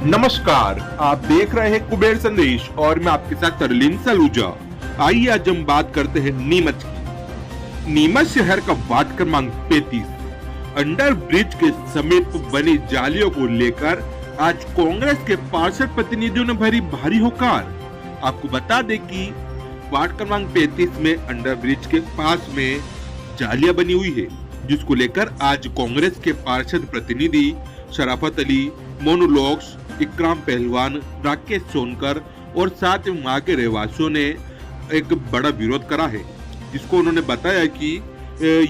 नमस्कार, आप देख रहे हैं कुबेर संदेश और मैं आपके साथ तरलीन सलूजा। आइए आज हम बात करते हैं नीमच की। नीमच शहर का वार्ड क्रमांक 35 अंडर ब्रिज के समीप बनी जालियों को लेकर आज कांग्रेस के पार्षद प्रतिनिधियों ने भरी भारी होकार। आपको बता दें कि वार्ड क्रमांक 35 में अंडर ब्रिज के पास में जालियां बनी हुई है, जिसको लेकर आज कांग्रेस के पार्षद प्रतिनिधि शराफत अली, मोनू लोक्स, इकराम पहलवान, राकेश सोनकर और साथ ही वहाँ के रहवासियों ने एक बड़ा विरोध करा है, जिसको उन्होंने बताया कि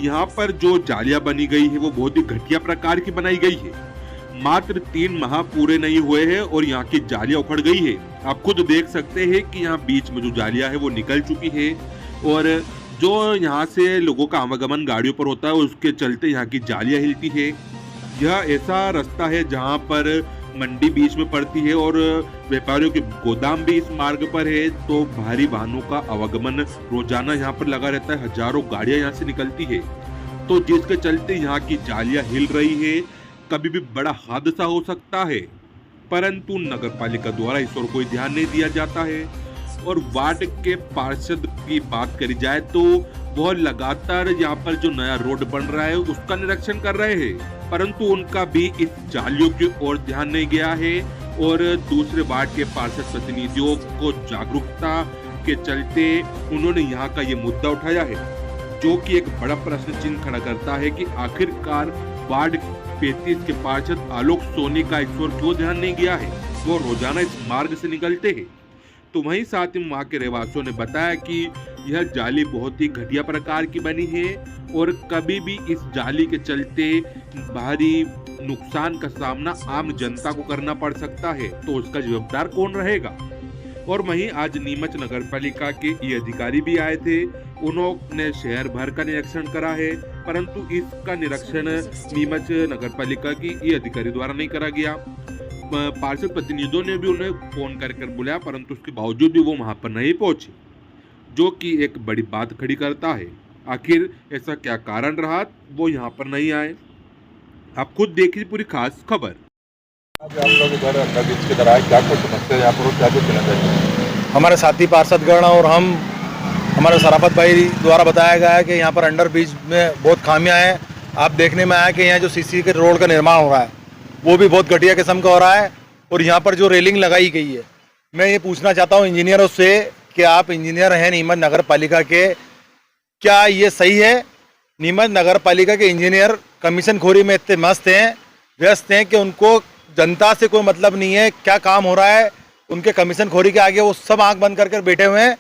यहाँ पर जो जालियां बनी गई है वो बहुत ही घटिया प्रकार की बनाई गई है। मात्र 3 माह पूरे नहीं हुए हैं और यहाँ की जालियां उखड़ गई है। आप खुद देख सकते हैं कि यहाँ बीच में जो जालियां है वो निकल चुकी है और जो यहाँ से लोगों का आवागमन गाड़ियों पर होता है उसके चलते यहाँ की जालियां हिलती है। यह ऐसा रास्ता है जहाँ पर मंडी बीच में पड़ती है और व्यापारियों के गोदाम भी इस मार्ग पर है, तो भारी वाहनों का आवागमन रोजाना यहाँ पर लगा रहता है। हजारों गाड़ियां यहाँ से निकलती है, तो जिसके चलते यहाँ की जालियां हिल रही है। कभी भी बड़ा हादसा हो सकता है, परंतु नगर पालिका द्वारा इस ओर कोई ध्यान नहीं दिया जाता है। और वार्ड के पार्षद की बात करी जाए तो वह लगातार यहाँ पर जो नया रोड बन रहा है उसका निरीक्षण कर रहे हैं, परंतु उनका भी इस जालियों की ओर ध्यान नहीं गया है। और दूसरे वार्ड के पार्षद प्रतिनिधियों को जागरूकता के चलते उन्होंने यहाँ का ये मुद्दा उठाया है, जो कि एक बड़ा प्रश्न चिन्ह खड़ा करता है कि आखिरकार वार्ड 35 के पार्षद आलोक सोनी का इस ओर क्यों ध्यान नहीं गया है। वो रोजाना इस मार्ग से निकलते हैं। तो वहीं साथ ही वहाँ के रहवासियों ने बताया कि यह जाली बहुत ही घटिया प्रकार की बनी है और कभी भी इस जाली के चलते भारी नुकसान का सामना आम जनता को करना पड़ सकता है, तो उसका जिम्मेदार कौन रहेगा। और वहीं आज नीमच नगर पालिका के ये अधिकारी भी आए थे। उन्होंने शहर भर का निरीक्षण करा है, परंतु इसका निरीक्षण नीमच नगर पालिका की ये अधिकारी द्वारा नहीं करा गया। पार्षद प्रतिनिधियों ने भी उन्हें फोन कर बुलाया, परंतु उसके बावजूद भी वो वहां पर नहीं पहुंचे, जो कि एक बड़ी बात खड़ी करता है। आखिर ऐसा क्या कारण रहा वो यहाँ पर नहीं आए। आप खुद देखिए पूरी खास खबर। आप लोग इधर अंडर ब्रिज की तरह क्या कुछ समस्या यहाँ पर क्या कुछ कहना चाहिए? हमारे साथी पार्षदगण और हम हमारे शराफत भाई द्वारा बताया गया है कि यहाँ पर अंडर ब्रिज में बहुत खामियां हैं। आप देखने में आया कि यहाँ जो सीसी के रोड का निर्माण हो रहा है वो भी बहुत घटिया किस्म का हो रहा है। और यहाँ पर जो रेलिंग लगाई गई है, मैं ये पूछना चाहता हूँ इंजीनियरों से कि आप इंजीनियर हैं नीमच नगर पालिका के, क्या ये सही है? नीमच नगर पालिका के इंजीनियर कमीशन खोरी में इतने मस्त हैं, व्यस्त हैं कि उनको जनता से कोई मतलब नहीं है, क्या काम हो रहा है उनके कमीशन खोरी के आगे वो सब आंख बंद कर बैठे हुए हैं।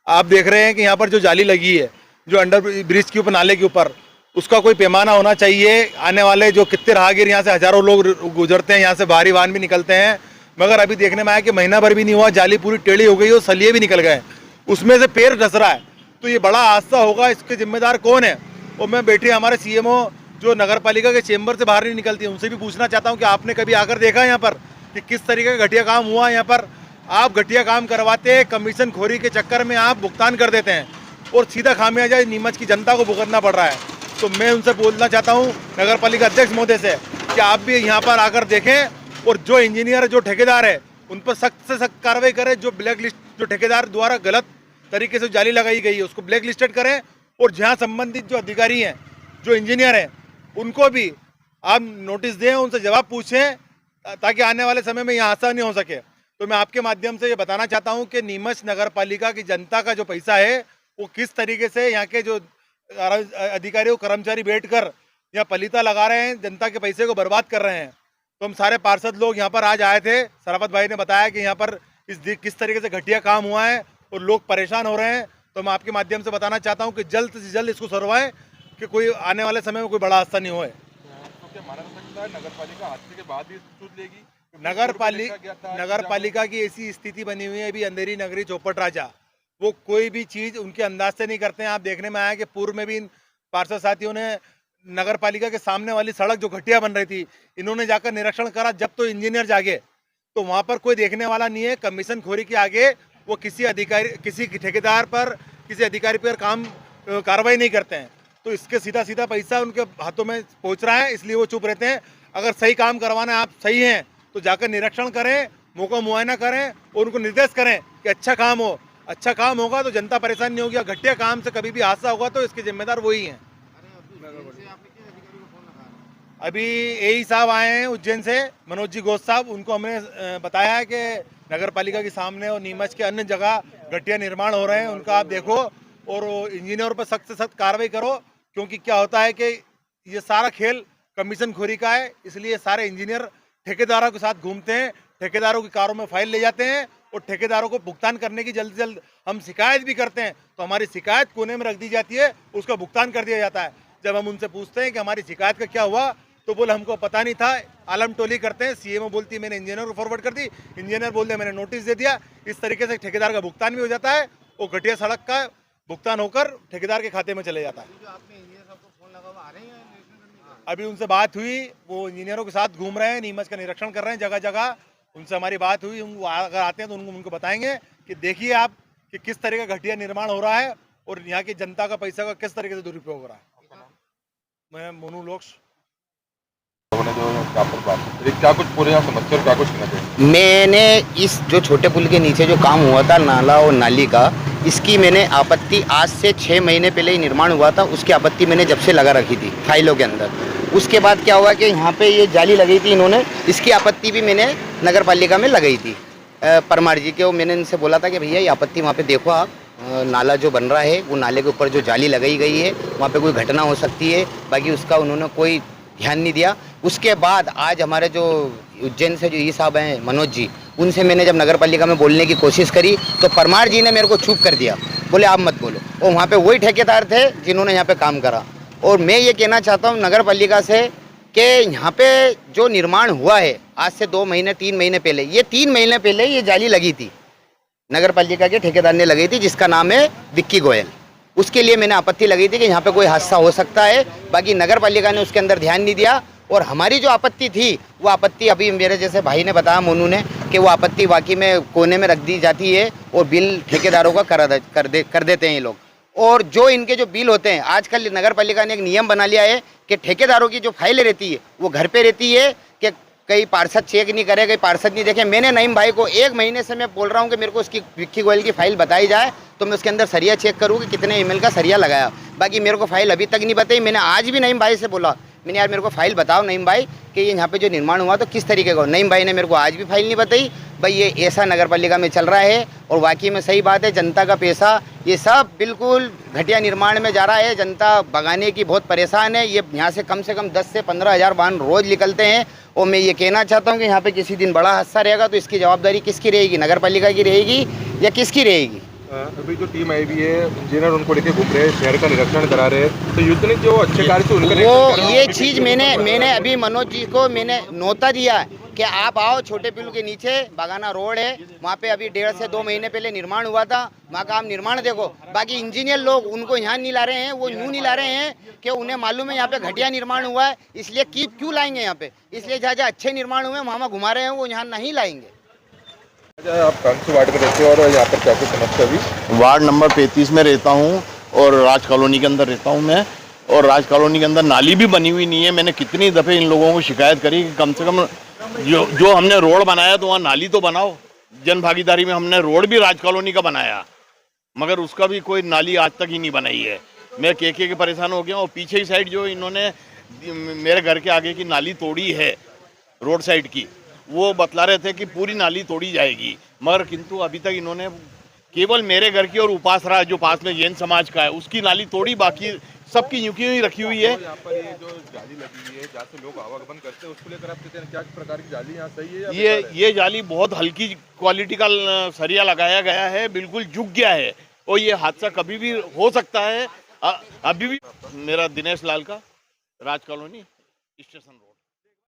आप देख रहे हैं कि यहाँ पर जो जाली लगी है जो अंडर ब्रिज के ऊपर, नाले के ऊपर, उसका कोई पैमाना होना चाहिए। आने वाले जो कितने राहगीर यहाँ से हजारों लोग गुजरते हैं, यहाँ से भारी वाहन भी निकलते हैं, मगर अभी देखने में आया कि महीना भर भी नहीं हुआ, जाली पूरी टेढ़ी हो गई और सलिए भी निकल गए, उसमें से पैर धस रहा है। तो ये बड़ा हादसा होगा, इसके जिम्मेदार कौन है? और मैं बैठे हमारे सीएमओ जो नगर पालिका के चेंबर से बाहर नहीं निकलती है, उनसे भी पूछना चाहता हूँ कि आपने कभी आकर देखा यहाँ पर कि किस तरीके का घटिया काम हुआ यहाँ पर? आप घटिया काम करवाते, कमीशन खोरी के चक्कर में आप भुगतान कर देते हैं और सीधा खामियाजा नीमच की जनता को भुगतना पड़ रहा है। तो मैं उनसे बोलना चाहता हूँ नगर पालिका अध्यक्ष महोदय से कि आप भी यहाँ पर आकर देखें और जो इंजीनियर जो ठेकेदार है उन पर सख्त से सख्त कार्रवाई करें। जो ब्लैक लिस्ट, जो ठेकेदार द्वारा गलत तरीके से जाली लगाई गई है उसको ब्लैक लिस्टेड करें, और जहाँ संबंधित जो अधिकारी हैं, जो इंजीनियर हैं, उनको भी आप नोटिस दें, उनसे जवाब पूछें, ताकि आने वाले समय में यहाँ हादसा नहीं हो सके। तो मैं आपके माध्यम से ये बताना चाहता हूँ कि नीमच नगर पालिका की जनता का जो पैसा है वो किस तरीके से यहाँ के जो अधिकारी कर्मचारी बैठकर यहाँ पलीता लगा रहे हैं, जनता के पैसे को बर्बाद कर रहे हैं। तो हम सारे पार्षद लोग यहाँ पर आज आए थे। शराफत भाई ने बताया कि यहाँ पर किस तरीके से घटिया काम हुआ है और लोग परेशान हो रहे हैं। तो मैं आपके माध्यम से बताना चाहता हूँ कि जल्द से जल्द इसको सरवाएं कि कोई आने वाले समय में कोई बड़ा हादसा नहीं होए। तो क्या माना जा सकता है नगर पालिका हादसे के बाद ही सूझ लेगी? नगर पालिका की ऐसी स्थिति बनी हुई है अभी, अंधेरी नगरी चौपट राजा, वो कोई भी चीज उनके अंदाज से नहीं करते हैं। आप देखने में आया कि पूर्व में भी इन पार्षद साथियों ने नगर पालिका के सामने वाली सड़क जो घटिया बन रही थी, इन्होंने जाकर निरीक्षण करा। जब तो इंजीनियर जागे तो वहां पर कोई देखने वाला नहीं है। कमीशन खोरी के आगे वो किसी अधिकारी, किसी ठेकेदार पर, किसी अधिकारी पर कार्रवाई नहीं करते हैं। तो इसके सीधा सीधा पैसा उनके हाथों में पहुंच रहा है, इसलिए वो चुप रहते हैं। अगर सही काम करवाना है, आप सही हैं तो जाकर निरीक्षण करें, मौका मुआयना करें और उनको निर्देश करें कि अच्छा काम हो। अच्छा काम होगा तो जनता परेशान नहीं होगी। घटिया काम से कभी भी हादसा होगा तो इसके जिम्मेदार वही हैं। अभी एई साहब आए हैं उज्जैन से, मनोज जी घोष साहब, उनको हमने बताया है कि नगर पालिका के सामने और नीमच के अन्य जगह घटिया निर्माण हो रहे हैं, उनका आप देखो और इंजीनियर पर सख्त से सख्त कार्रवाई करो। क्योंकि क्या होता है कि ये सारा खेल कमीशन खोरी का है, इसलिए सारे इंजीनियर ठेकेदारों के साथ घूमते हैं, ठेकेदारों की कारों में फाइल ले जाते हैं और ठेकेदारों को भुगतान करने की जल्द से जल्द हम शिकायत भी करते हैं तो हमारी शिकायत कोने में रख दी जाती है, उसका भुगतान कर दिया जाता है। जब हम उनसे पूछते हैं कि हमारी शिकायत का क्या हुआ तो बोले हमको पता नहीं था, आलम टोली करते हैं। सीएमओ बोलती है मैंने इंजीनियर को फॉरवर्ड कर दी, इंजीनियर बोलते हैं मैंने नोटिस दे दिया। इस तरीके से ठेकेदार का भुगतान भी हो जाता है और घटिया सड़क का भुगतान होकर ठेकेदार के खाते में चले जाता है। अभी उनसे बात हुई, वो इंजीनियरों के साथ घूम रहे हैं, नीमच का निरीक्षण कर रहे हैं जगह जगह। उनसे हमारी बात हुई, वो अगर आते हैं तो उनको बताएंगे कि देखिए आप कि किस तरह का घटिया निर्माण हो रहा है और यहाँ की जनता का पैसा का किस तरीके से दुरुपयोग हो रहा है। मैं मोनू लोक्स। क्या कुछ पूरे यहाँ समस्या और क्या कुछ कहना चाहिए? मैंने इस जो छोटे पुल के नीचे जो काम हुआ था नाला और नाली का, इसकी मैंने आपत्ति आज से 6 महीने पहले ही निर्माण हुआ था, उसकी आपत्ति मैंने जब से लगा रखी थी फाइलों के अंदर। उसके बाद क्या हुआ कि यहाँ पे ये जाली लगाई थी इन्होंने, इसकी आपत्ति भी मैंने नगर पालिका में लगाई थी परमार जी के। मैंने इनसे बोला था कि भैया ये आपत्ति वहाँ पे देखो आप, नाला जो बन रहा है वो नाले के ऊपर जो जाली लगाई गई है वहाँ पे कोई घटना हो सकती है, बाकी उसका उन्होंने कोई ध्यान नहीं दिया। उसके बाद आज हमारे जो उज्जैन से जो ई साहब हैं मनोज जी, उनसे मैंने जब नगर पालिका में बोलने की कोशिश करी तो परमार जी ने मेरे को चुप कर दिया, बोले आप मत बोलो। और वहाँ पे वही ठेकेदार थे जिन्होंने यहाँ पे काम करा। और मैं ये कहना चाहता हूँ नगर पालिका से कि यहाँ पे जो निर्माण हुआ है आज से 2 महीने 3 महीने पहले, ये 3 महीने पहले ये जाली लगी थी, नगर पालिका के ठेकेदार ने लगाई थी, जिसका नाम है विक्की गोयल। उसके लिए मैंने आपत्ति लगाई थी कि यहाँ पे कोई हादसा हो सकता है, बाकी नगर पालिका ने उसके अंदर ध्यान नहीं दिया। और हमारी जो आपत्ति थी वो आपत्ति अभी मेरे जैसे भाई ने बताया मोनू ने कि वो आपत्ति वाकई में कोने में रख दी जाती है और बिल ठेकेदारों का कर देते हैं ये लोग। और जो इनके जो बिल होते हैं, आजकल नगर पालिका ने एक नियम बना लिया है कि ठेकेदारों की जो फाइलें रहती है वो घर पे रहती है, कि कई पार्षद चेक नहीं करे, कई पार्षद नहीं देखे। मैंने नईम भाई को 1 महीने से मैं बोल रहा हूँ कि मेरे को उसकी विक्की गोयल की फाइल बताई जाए तो मैं उसके अंदर सरिया चेक करूँ कि कितने ml का सरिया लगाया। बाकी मेरे को फाइल अभी तक नहीं बताई। मैंने आज भी नईम भाई से बोला, मैंने यार मेरे को फाइल बताओ नईम भाई कि ये यहाँ पे जो निर्माण हुआ तो किस तरीके का। नईम भाई ने मेरे को आज भी फाइल नहीं बताई। भाई ये ऐसा नगर पालिका में चल रहा है और वाकई में सही बात है, जनता का पैसा ये सब बिल्कुल घटिया निर्माण में जा रहा है। जनता भगाने की बहुत परेशान है। ये यहाँ से कम 10 से 15 हज़ार वाहन रोज़ निकलते हैं। और मैं ये कहना चाहता हूँ कि यहाँ पे किसी दिन बड़ा हादसा रहेगा तो इसकी जवाबदारी किसकी रहेगी, नगर पालिका की रहेगी या किसकी रहेगी? अभी जो टीम आई हुई है, इंजीनियर उनको लेके घूम रहे हैं, शहर का निरीक्षण करा रहे हैं, तो युद्ध ने जो अच्छे कार्य से उनका वो ये चीज़ मैंने अभी मनोज जी को मैंने न्योता दिया कि आप आओ, छोटे पुल के नीचे बागाना रोड है, वहाँ पे अभी 1.5 से 2 महीने पहले निर्माण हुआ था, वहाँ का आप निर्माण देखो। बाकी इंजीनियर लोग उनको यहाँ नहीं ला रहे हैं, वो यूँ नहीं ला रहे हैं कि उन्हें मालूम है यहाँ पे घटिया निर्माण हुआ है, इसलिए क्यों लाएंगे यहाँ पे। इसलिए जहाँ जहाँ अच्छे निर्माण हुए वहाँ घुमा रहे हैं, वो यहाँ नहीं लाएंगे। आप कौन से वार्ड में रहते हो और यहाँ पर क्या कुछ समस्या अभी? वार्ड नंबर 35 में रहता हूँ और राज कॉलोनी के अंदर रहता हूँ मैं। और राज कॉलोनी के अंदर नाली भी बनी हुई नहीं है। मैंने कितनी दफ़े इन लोगों को शिकायत करी कि कम से कम जो हमने रोड बनाया तो वहाँ नाली तो बनाओ। जन भागीदारी में हमने रोड भी राज कॉलोनी का बनाया, मगर उसका भी कोई नाली आज तक ही नहीं बनाई है। मैं के परेशान हो गया। और पीछे ही साइड जो इन्होंने मेरे घर के आगे की नाली तोड़ी है रोड साइड की, वो बतला रहे थे कि पूरी नाली तोड़ी जाएगी, मगर किंतु अभी तक इन्होंने केवल मेरे घर की और उपासरा जो पास में जैन समाज का है उसकी नाली तोड़ी, बाकी सबकी यूं ही रखी हुई है। यहाँ पर ये जो जाली लगी हुई है जहाँ से लोग आवागमन करते हैं, उसको लेकर आप कहते हैं क्या प्रकार की जाली यहाँ सही है या ये जाली बहुत हल्की क्वालिटी का सरिया लगाया गया है, बिल्कुल झुक गया है और ये हादसा कभी भी हो सकता है। अभी भी मेरा दिनेश लाल का राज कॉलोनी स्टेशन रोड।